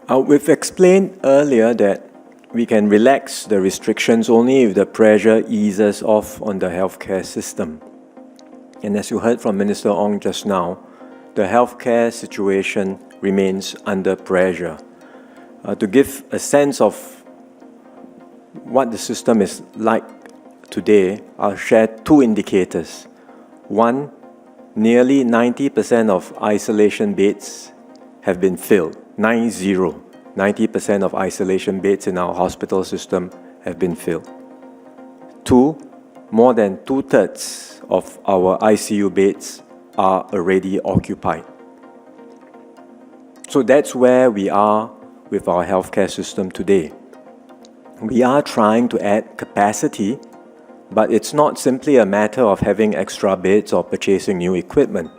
We've explained earlier that we can relax the restrictions only if the pressure eases off on the healthcare system. And as you heard from Minister Wong just now, the healthcare situation remains under pressure. To give a sense of what the system is like today, I'll share two indicators. One, nearly 90% of isolation beds have been filled. 90% of isolation beds in our hospital system have been filled. Two, more than 2/3 of our ICU beds are already occupied. So that's where we are with our healthcare system today. We are trying to add capacity, but it's not simply a matter of having extra beds or purchasing new equipment.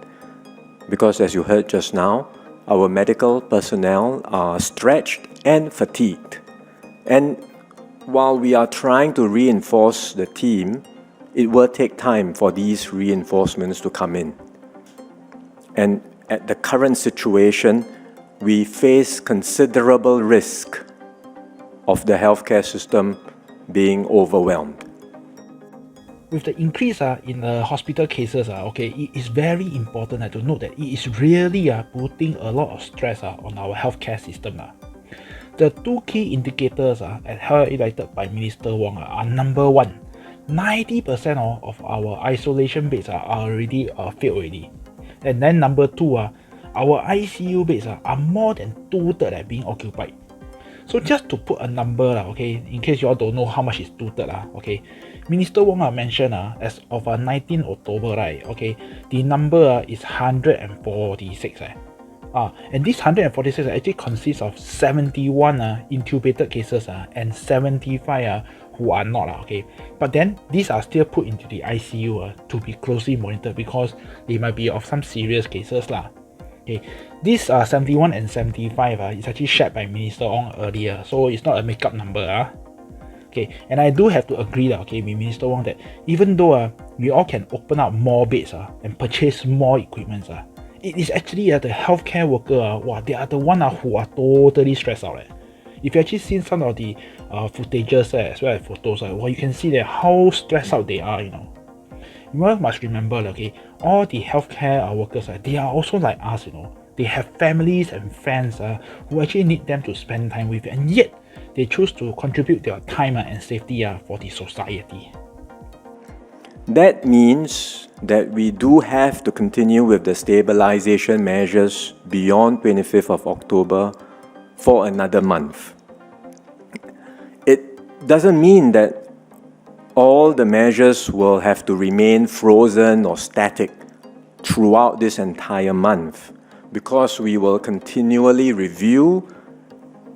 Because as you heard just now, our medical personnel are stretched and fatigued. And while we are trying to reinforce the team, it will take time for these reinforcements to come in. And at the current situation, we face considerable risk of the healthcare system being overwhelmed. With the increase in the hospital cases, it is very important to note that it is really putting a lot of stress on our healthcare system. The two key indicators as highlighted by Minister Wong are number one, 90% of our isolation beds are already filled already. And then number two, our ICU beds are more than 2/3 being occupied. So just to put a number, in case you all don't know how much is 2/3, Minister Wong mentioned as of 19 October, the number is 146. And this 146 actually consists of 71 intubated cases and 75 who are not. But then these are still put into the ICU to be closely monitored because they might be of some serious cases. This 71 and 75 is actually shared by Minister Wong earlier, so it's not a make-up number. And I do have to agree with Minister Wong that even though we all can open up more beds and purchase more equipment, it is actually the healthcare worker, they are the one who are totally stressed out. If you actually seen some of the footages as well as photos, you can see that how stressed out they are. You must remember, all the healthcare workers, they are also like us. They have families and friends who actually need them to spend time with, and yet they choose to contribute their time and safety for the society. That means that we do have to continue with the stabilisation measures beyond 25th of October for another month. It doesn't mean that all the measures will have to remain frozen or static throughout this entire month, because we will continually review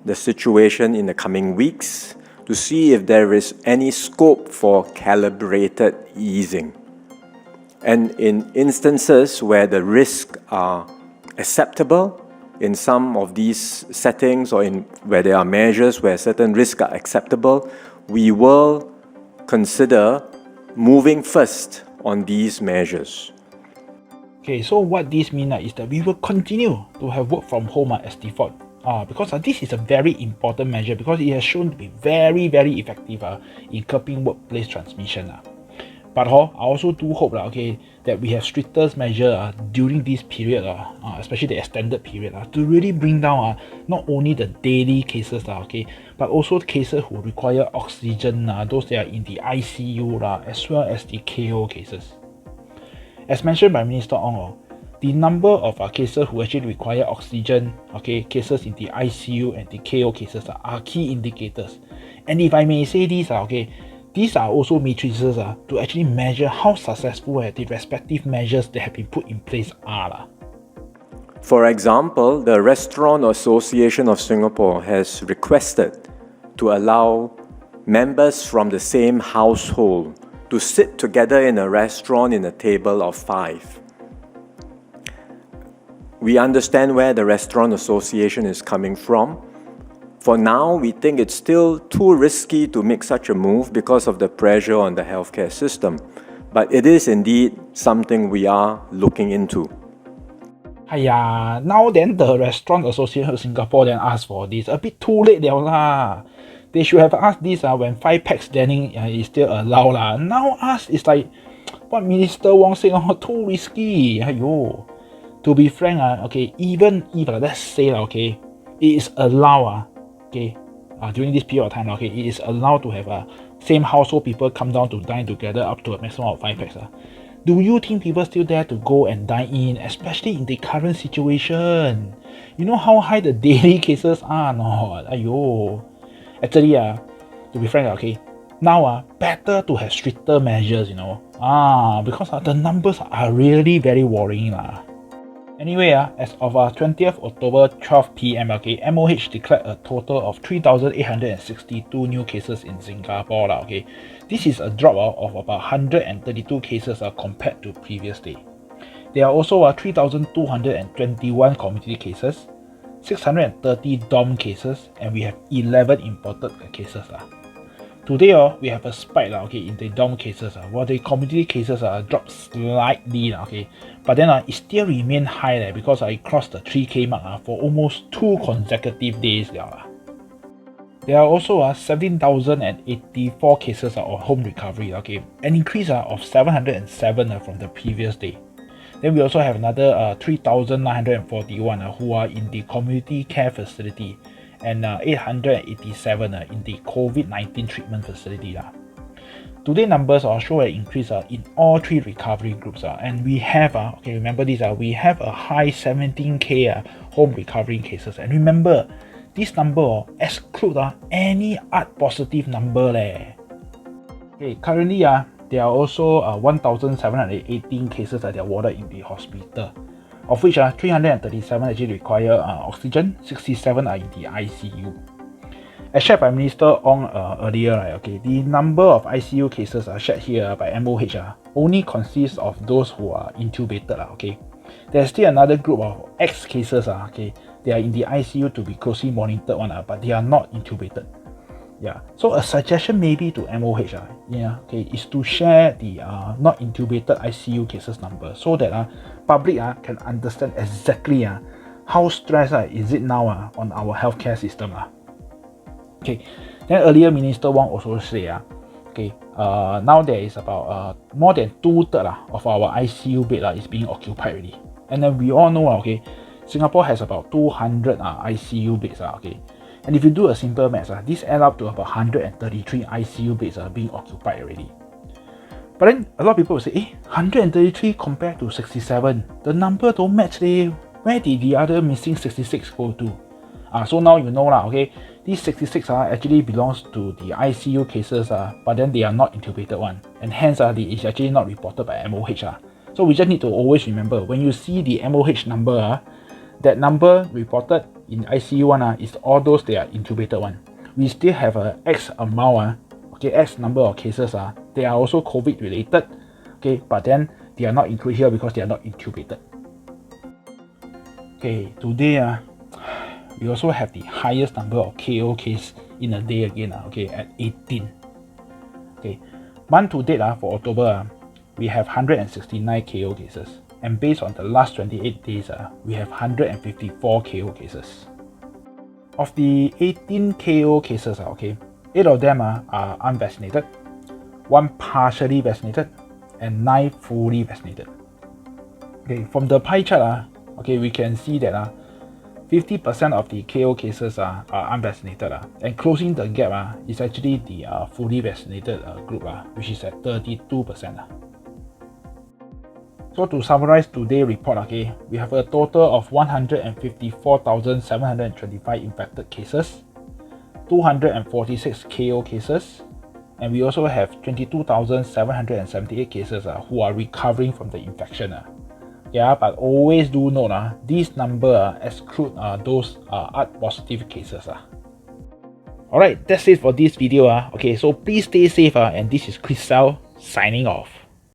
the situation in the coming weeks to see if there is any scope for calibrated easing. And in instances where the risks are acceptable, in some of these settings or where there are measures where certain risks are acceptable, we will consider moving first on these measures. So what this means is that we will continue to have work from home as default. Because this is a very important measure because it has shown to be very, very effective in curbing workplace transmission. But I also do hope that we have stricter measures during this period, especially the extended period, to really bring down not only the daily cases, but also cases who require oxygen, those that are in the ICU, as well as the KO cases. As mentioned by Minister Wong, the number of cases who actually require oxygen, cases in the ICU and the KO cases are key indicators. And if I may say these are also matrices to actually measure how successful the respective measures that have been put in place are. For example, the Restaurant Association of Singapore has requested to allow members from the same household to sit together in a restaurant in a table of 5. We understand where the Restaurant Association is coming from. For now, we think it's still too risky to make such a move because of the pressure on the healthcare system. But it is indeed something we are looking into. Now then the Restaurant Association of Singapore then asked for this. A bit too late liao lah. They should have asked this when 5 packs dining is still allowed lah. Now ask is like what Minister Wong said, too risky. To be frank, okay, even if let's say okay, it is allowed during this period of time, okay, it is allowed to have same household people come down to dine together up to a maximum of 5 packs. Do you think people still dare to go and dine in, especially in the current situation? You know how high the daily cases are, no? Actually, to be frank, okay, now better to have stricter measures, because the numbers are really very worrying lah. Anyway, as of 20th October 12 p.m, okay, MOH declared a total of 3,862 new cases in Singapore. Okay. This is a drop of about 132 cases compared to previous day. There are also 3,221 community cases, 630 dorm cases, and we have 11 imported cases. Today, we have a spike in the dorm cases, while the community cases dropped slightly, but then it still remain high because it crossed the 3K mark for almost 2 consecutive days. There are also 17,084 cases of home recovery, an increase of 707 from the previous day. Then we also have another 3,941 who are in the community care facility, and 887 in the COVID-19 treatment facility. Today numbers show an increase in all 3 recovery groups, and we have remember this, we have a high 17K home recovery cases, and remember this number exclude any art positive number currently there are also 1,718 cases that are warded in the hospital, of which 337 actually require oxygen, 67 are in the ICU. As shared by Minister Wong earlier, the number of ICU cases shared here by MOH only consists of those who are intubated. There's still another group of X cases, they are in the ICU to be closely monitored but they are not intubated. So a suggestion maybe to MOH is to share the not intubated ICU cases number so that public can understand exactly how stressed is it now on our healthcare system. Then earlier Minister Wong also say now there is about more than 2/3 of our ICU bed is being occupied already. And then we all know Singapore has about 200 ICU beds. And if you do a simple math, this adds up to about 133 ICU beds being occupied already. But then a lot of people will say, 133 compared to 67, the number don't match. Where did the other missing 66 go to? So now you know these 66 actually belongs to the ICU cases, but then they are not intubated one, and hence it is actually not reported by MOH. So we just need to always remember, when you see the MOH number, that number reported in ICU one is all those they are intubated one. We still have a X amount, X number of cases they are also COVID related, but then they are not included here because they are not intubated. Today we also have the highest number of KO cases in a day again, at 18. Month to date for October, we have 169 KO cases. And based on the last 28 days, we have 154 KO cases. Of the 18 KO cases, 8 of them are unvaccinated, 1 partially vaccinated, and 9 fully vaccinated. From the pie chart, we can see that 50% of the KO cases are unvaccinated, and closing the gap is actually the fully vaccinated group, which is at 32%. So to summarize today's report, we have a total of 154,725 infected cases, 246 KO cases, and we also have 22,778 cases who are recovering from the infection. But always do note this number exclude those art positive cases. Alright, that's it for this video. So please stay safe, and this is Kriscell signing off.